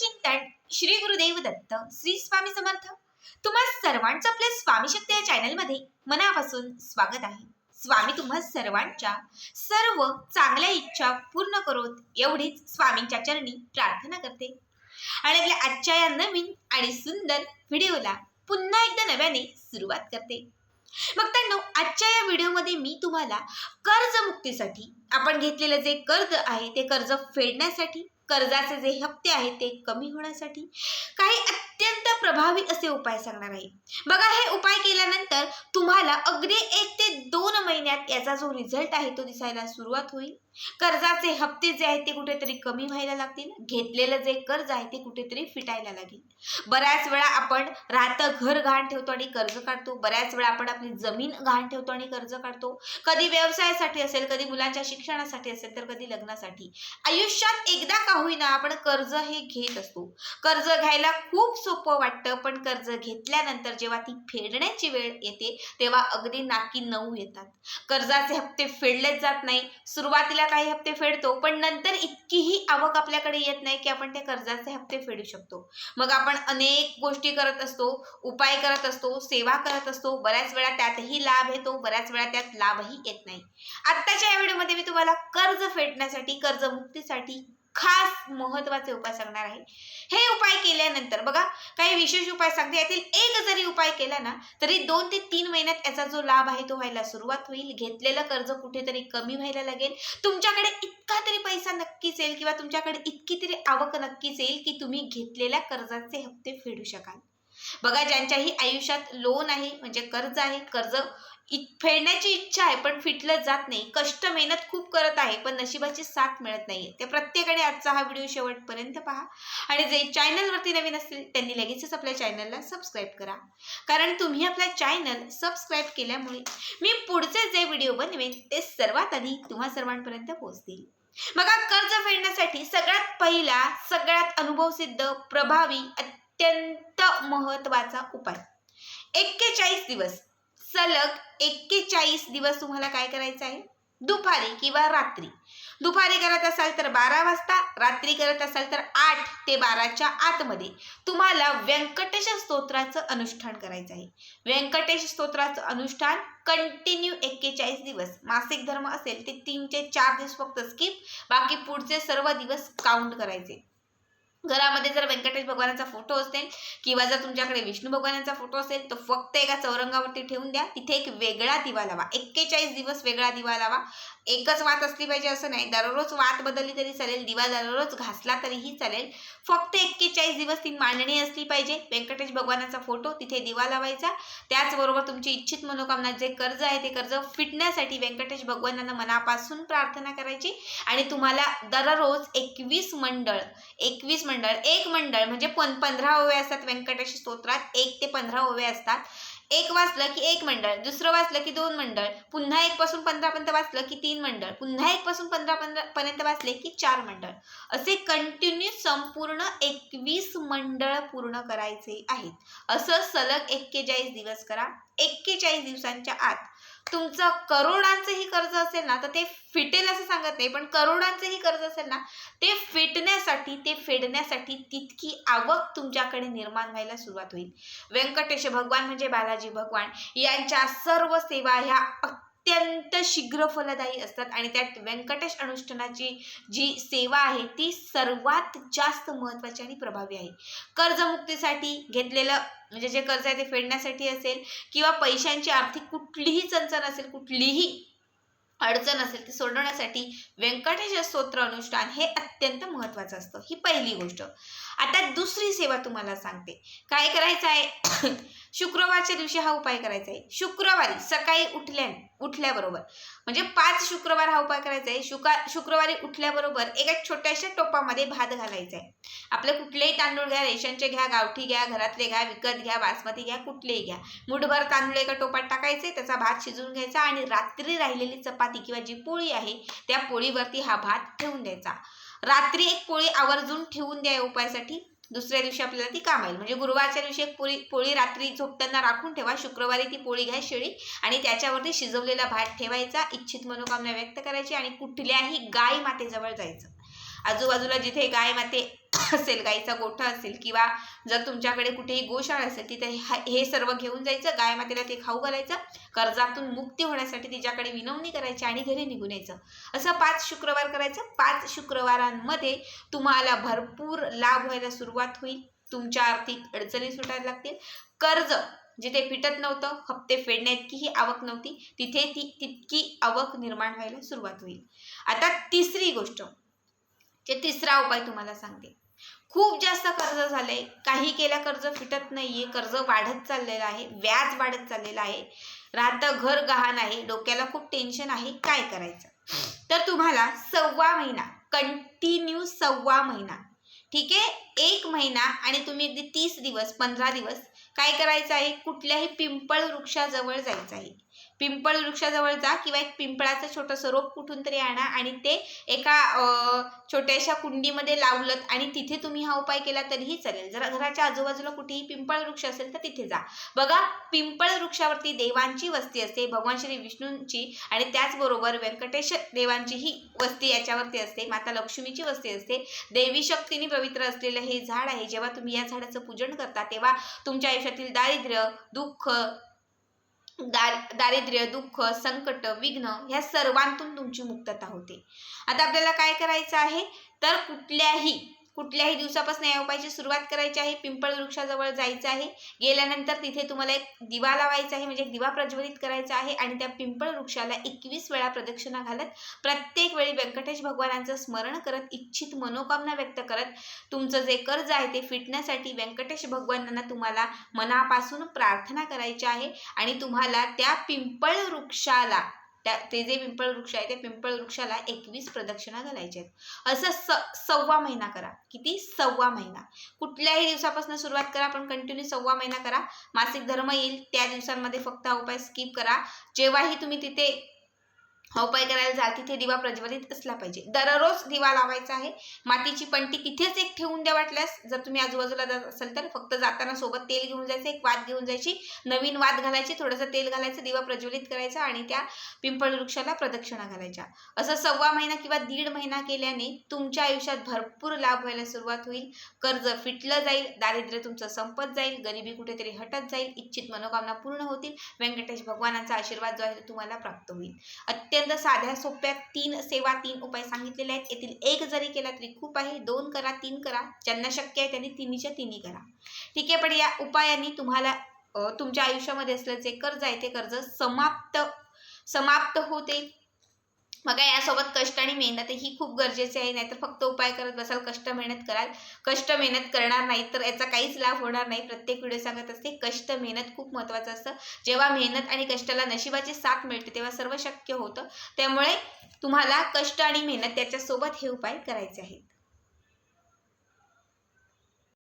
चिंतन श्री गुरुदेव दत्त श्री स्वामी समर्थ। तुम्हा सर्वांचं आपल्या स्वामी शक्ती या चॅनलमध्ये मनापासून स्वागत आहे। स्वामी तुम्हा सर्वांच्या सर्व चांगल्या इच्छा पूर्ण करोत एवढीच स्वामींच्या चरणी प्रार्थना करते आणि आपल्या आजच्या या नवीन आणि सुंदर व्हिडिओला पुन्हा एकदा नव्याने सुरुवात करते। मित्रांनो, आजच्या या व्हिडिओमध्ये मी तुम्हाला कर्जमुक्तीसाठी आपण घेतलेले जे कर्ज आहे ते कर्ज फेडण्यासाठी, कर्जाचे जे हप्ते आहेत ते कमी होण्यासाठी काही अत्यंत प्रभावी असे उपाय सांगणार आहे। बघा, हे उपाय केल्यानंतर तुम्हाला अगदी 1 ते 2 महिन्यात याचा जो रिझल्ट आहे तो दिसायला सुरुवात होईल। कर्जाचे हप्ते जे आहेत ते कुठेतरी कमी व्हायला लागतील, घेतलेलं जे कर्ज आहे ते कुठेतरी फिटायला लागेल। बऱ्याच वेळा आपण राहतं घर गहाण ठेवतो आणि कर्ज काढतो, बऱ्याच वेळा आपण आपली जमीन गहाण ठेवतो आणि कर्ज काढतो, कधी व्यवसायासाठी असेल, कधी मुलांच्या शिक्षणासाठी असेल, तर कधी लग्नासाठी। आयुष्यात एकदा का होईना आपण कर्ज हे घेत असतो। कर्ज घ्यायला खूप सोपं वाटतं, पण कर्ज घेतल्यानंतर जेव्हा ती फेडण्याची वेळ येते तेव्हा अगदी नाकी नऊ येतात। कर्जाचे हप्ते फेडलेच जात नाही। सुरुवातीला काही हप्ते फेडतो, पण नंतर इतकीही आवक आपल्याकडे येत नाही की आपण त्या कर्जाचे हप्ते फेडू शकतो। मग आपण अनेक गोष्टी करत असतो, उपाय करत असतो, सेवा करत असतो, बऱ्याच वेळा त्यातही लाभ येतो, बऱ्याच वेळा त्यात लाभही येत नाही। आत्ताच्या या व्हिडिओमध्ये मी तुम्हाला कर्ज फेडण्यासाठी, कर्जमुक्तीसाठी खास महत्त्वाचे उपाय सांगणार आहे। हे उपाय केल्यानंतर बघा, काही विशेष उपाय सांगते, यातील एक जरी उपाय केला ना तरी 2 ते 3 महिन्यात याचा जो लाभ आहे तो व्हायला सुरुवात होईल। घेतलेलं कर्ज कुठेतरी कमी व्हायला लागेल, तुमच्याकडे इतका तरी पैसा नक्कीच येईल किंवा तुमच्याकडे इतकी तरी आवक नक्कीच येईल की तुम्ही घेतलेल्या कर्जाचे हप्ते फेडू शकाल। बघा, ज्यांच्याही आयुष्यात लोन आहे म्हणजे कर्ज आहे, कर्ज फेडण्याची इच्छा आहे पण फिटलं जात नाही, कष्ट मेहनत खूप करत आहे पण नशिबाची साथ मिळत नाहीये, त्या प्रत्येकाने आजचा हा व्हिडिओ शेवटपर्यंत पहा आणि जे चॅनलवरती नवीन असतील त्यांनी लगेचच आपल्या चॅनलला सबस्क्राईब करा, कारण तुम्ही आपल्या चॅनल सबस्क्राईब केल्यामुळे मी पुढचे जे व्हिडिओ बनवेन ते सर्वात आधी तुम्हा सर्वांपर्यंत पोहोचतील। बघा, कर्ज फेडण्यासाठी सगळ्यात पहिला, सगळ्यात अनुभवसिद्ध, प्रभावी, अत्यंत महत्त्वाचा उपाय 41 दिवस सलग 41 दिवस तुम्हाला काय करायचं आहे, दुपारी किंवा रात्री, दुपारी करत असाल तर 12 वाजता, रात्री करत असाल तर 8 ते 12च्या आतमध्ये तुम्हाला व्यंकटेश स्तोत्राचं अनुष्ठान करायचं आहे। व्यंकटेश स्तोत्राचं अनुष्ठान कंटिन्यू 41 दिवस, मासिक धर्म असेल ते 3 ते 4 दिवस फक्त स्किप, बाकी पुढचे सर्व दिवस काउंट करायचे। घरामध्ये जर व्यंकटेश भगवानाचा फोटो असेल किंवा जर तुमच्याकडे विष्णू भगवानाचा फोटो असेल तर फक्त एका चौरंगावरती ठेवून द्या, तिथे एक वेगळा दिवा लावा। 41 दिवस वेगळा दिवा लावा। एकच वात असली पाहिजे असं नाही, दररोज वात बदलली तरी चालेल, दिवा दररोज घासला तरीही चालेल, फक्त 41 दिवस ती मांडणी असली पाहिजे। व्यंकटेश भगवानाचा फोटो, तिथे दिवा लावायचा। त्याचबरोबर तुमची इच्छित मनोकामना, जे कर्ज आहे ते कर्ज फिटण्यासाठी व्यंकटेश भगवानांना मनापासून प्रार्थना करायची आणि तुम्हाला दररोज 21 मंडळ, एक मंडळ म्हणजे 15 ओवे असतात व्यंकटेश स्तोत्रात, 1 ते 15 ओवे असतात। एक वाचलं की 1 मंडळ, दुसरं वाचलं की 2 मंडळ, पुन्हा 1 पासून 15 पर्यंत वाचलं की 3 मंडळ, पुन्हा 1 पासून 15 पर्यंत वाचले की 4 मंडळ, असे कंटिन्यू संपूर्ण 21 मंडळ पूर्ण करायचे आहेत। असं सलग 41 दिवस करा। 41 दिवसांच्या आत तुमचं करोडांचंही कर्ज असेल ना तर ते फिटेल असं सांगत नाही, पण करोडांचंही कर्ज असेल ना ते फिटण्यासाठी, ते फेडण्यासाठी तितकी आवक तुमच्याकडे निर्माण व्हायला सुरुवात होईल। व्यंकटेश भगवान म्हणजे बालाजी भगवान यांच्या सर्व सेवा ह्या अत्यंत शीघ्र फलदायी असतात आणि त्यात व्यंकटेश अनुष्ठानाची जी सेवा आहे ती सर्वात जास्त महत्त्वाची आणि प्रभावी आहे। कर्जमुक्तीसाठी घेतलेलं म्हणजे जे कर्ज आहे ते फेडण्यासाठी असेल किंवा पैशांची आर्थिक कुठलीही चणचण असेल, कुठलीही अडचण असेल ती सोडवण्यासाठी व्यंकटेश स्तोत्र अनुष्ठान हे अत्यंत महत्त्वाचं असतं। ही पहिली गोष्ट। आता दुसरी सेवा तुम्हाला सांगते, काय करायचं आहे शुक्रवारच्या दिवशी हा उपाय करायचा आहे। शुक्रवारी सकाळी उठल्याबरोबर म्हणजे 5 शुक्रवार हा उपाय करायचा आहे। शुक्रवारी उठल्याबरोबर एका छोट्याशा टोपामध्ये भात घालायचा आहे। आपले कुठलेही तांदूळ घ्या, रेशनचे घ्या, गावठी घ्या, घरातले घ्या, विकत घ्या, बासमती घ्या, कुठलेही घ्या, मुठभर तांदूळ एका टोपात टाकायचे, त्याचा भात शिजवून घ्यायचा आणि रात्री राहिलेली चपाती किंवा जी पोळी आहे त्या पोळीवरती हा भात ठेवून द्यायचा। रात्री एक पोळी आवर्जून ठेवून द्या उपायासाठी, दुसऱ्या दिवशी आपल्याला ती काम येईल। म्हणजे गुरुवारच्या दिवशी एक पोळी रात्री झोपताना राखून ठेवा, शुक्रवारी ती पोळी घ्या शिळी आणि त्याच्यावरती शिजवलेला भात ठेवायचा, इच्छित मनोकामना व्यक्त करायची आणि कुठल्याही गाय मातेजवळ जायचं। आजूबाजूला जिथे गाय माते असेल, गाईचा गोठा असेल किंवा जर तुमच्याकडे कुठेही गोशाळा असेल तिथे हे सर्व घेऊन जायचं, गाय मातेला ते खाऊ घालायचं, कर्जातून मुक्ती होण्यासाठी तिच्याकडे विनवणी करायची आणि घरी निघून यायचं. असं 5 शुक्रवार करायचं. 5 शुक्रवारांमध्ये तुम्हाला भरपूर लाभ व्हायला सुरुवात होईल. तुमच्या आर्थिक अडचणी सुटायला लागतील. कर्ज जिथे फिटत नव्हतं, हप्ते फेडण्याइतकीही आवक नव्हती, तिथे तितकी आवक निर्माण व्हायला सुरुवात होईल. आता तिसरी गोष्ट, तिसरा उपाय तुम्हाला सांगते. खूप जास्त कर्ज झालंय, काही केल्या कर्ज फिटत नाहीये, कर्ज वाढत चाललेलं आहे, व्याज वाढत चाललेलं आहे, राहतं घर गहाण आहे, डोक्याला खूप टेन्शन आहे, काय करायचं? तर तुम्हाला 1.25 महिना कंटिन्यू 1.25 महिना, ठीक आहे, 1 महिना आणि तुम्ही अगदी 30 दिवस 15 दिवस काय करायचं आहे? कुठल्याही पिंपळ वृक्षाजवळ जायचं आहे. पिंपळ वृक्षाजवळ जा किंवा एक पिंपळाचं छोटंसं रोप कुठून तरी आणा आणि ते एका छोट्याशा कुंडीमध्ये लावलं आणि तिथे तुम्ही हा उपाय केला तरीही चालेल. जर घराच्या आजूबाजूला कुठेही पिंपळ वृक्ष असेल तर तिथे जा. बघा, पिंपळ वृक्षावरती देवांची वस्ती असते, भगवान श्री विष्णूंची, आणि त्याचबरोबर व्यंकटेश देवांचीही वस्ती याच्यावरती असते, माता लक्ष्मीची वस्ती असते. देवी शक्तीने पवित्र असलेलं हे झाड आहे. जेव्हा तुम्ही या झाडाचं पूजन करता तेव्हा तुमच्या आयुष्यातील दारिद्र्य, दुःख, संकट, विघ्न ह्या सर्वांतून तुमची मुक्तता होते. आता आपल्याला काय करायचं आहे? तर कुठल्याही दिवसापासून या उपायाची सुरुवात करायची आहे. पिंपळ वृक्षाजवळ जायचं आहे. गेल्यानंतर तिथे तुम्हाला एक दिवा लावायचा आहे, म्हणजे एक दिवा प्रज्वलित करायचा आहे आणि त्या पिंपळ वृक्षाला 21 वेळा प्रदक्षिणा घालत, प्रत्येक वेळी व्यंकटेश भगवानांचं स्मरण करत, इच्छित मनोकामना व्यक्त करत, तुमचं जे कर्ज आहे ते फिटण्यासाठी व्यंकटेश भगवानांना तुम्हाला मनापासून प्रार्थना करायची आहे आणि तुम्हाला त्या पिंपळ वृक्षाला, ते जे पिंपळ वृक्ष आहे त्या पिंपळ वृक्षाला 21 प्रदक्षिणा घालायच्या आहेत. असं 1.25 महिना करा. किती? 1.25 महिना. कुठल्याही दिवसापासून सुरुवात करा, पण कंटिन्यू 1.25 महिना करा. मासिक धर्म येईल त्या दिवसांमध्ये फक्त हा उपाय स्किप करा. जेव्हाही तुम्ही तिथे हा उपाय करायला जाल तिथे दिवा प्रज्वलित असला पाहिजे. दररोज दिवा लावायचा आहे. मातीची पंटी तिथेच एक ठेवून द्या वाटल्यास. जर तुम्ही आजूबाजूला जात असाल तर फक्त जाताना सोबत तेल घेऊन जायचं, एक वात घेऊन जायची, नवीन वात घालायची, थोडंसं तेल घालायचं, दिवा प्रज्वलित करायचा आणि त्या पिंपळ वृक्षाला प्रदक्षिणा घालायच्या. असं 1.25 महिना किंवा 1.5 महिना केल्याने तुमच्या आयुष्यात भरपूर लाभ व्हायला सुरुवात होईल. कर्ज फिटलं जाईल, दारिद्र्य तुमचं संपत जाईल, गरिबी कुठेतरी हटत जाईल, इच्छित मनोकामना पूर्ण होतील, व्यंकटेश भगवानांचा आशीर्वाद जो आहे तो तुम्हाला प्राप्त होईल. अत्यंत साध्या सोप्या 3 सेवा, 3 उपाय सांगितलेले आहेत. येथील एक जरी केला तरी खूप आहे. 2 करा, 3 करा, ज्यांना शक्य आहे त्यांनी 3च्या 3 करा. ठीक आहे, पण या उपायांनी तुम्हाला तुमच्या आयुष्यामध्ये असलेलं जे कर्ज आहे ते कर्ज समाप्त होते. बघा, यासोबत कष्ट आणि मेहनत ही खूप गरजेची आहे. नाहीतर फक्त उपाय करत बसाल, कष्ट मेहनत करणार नाही तर याचा काहीच लाभ होणार नाही. प्रत्येक व्हिडिओ सांगत असते, कष्ट मेहनत खूप महत्त्वाचं असतं. जेव्हा मेहनत आणि कष्टाला नशिबाची साथ मिळते तेव्हा सर्व शक्य होतं. त्यामुळे तुम्हाला कष्ट आणि मेहनत त्याच्यासोबत हे उपाय करायचे आहेत.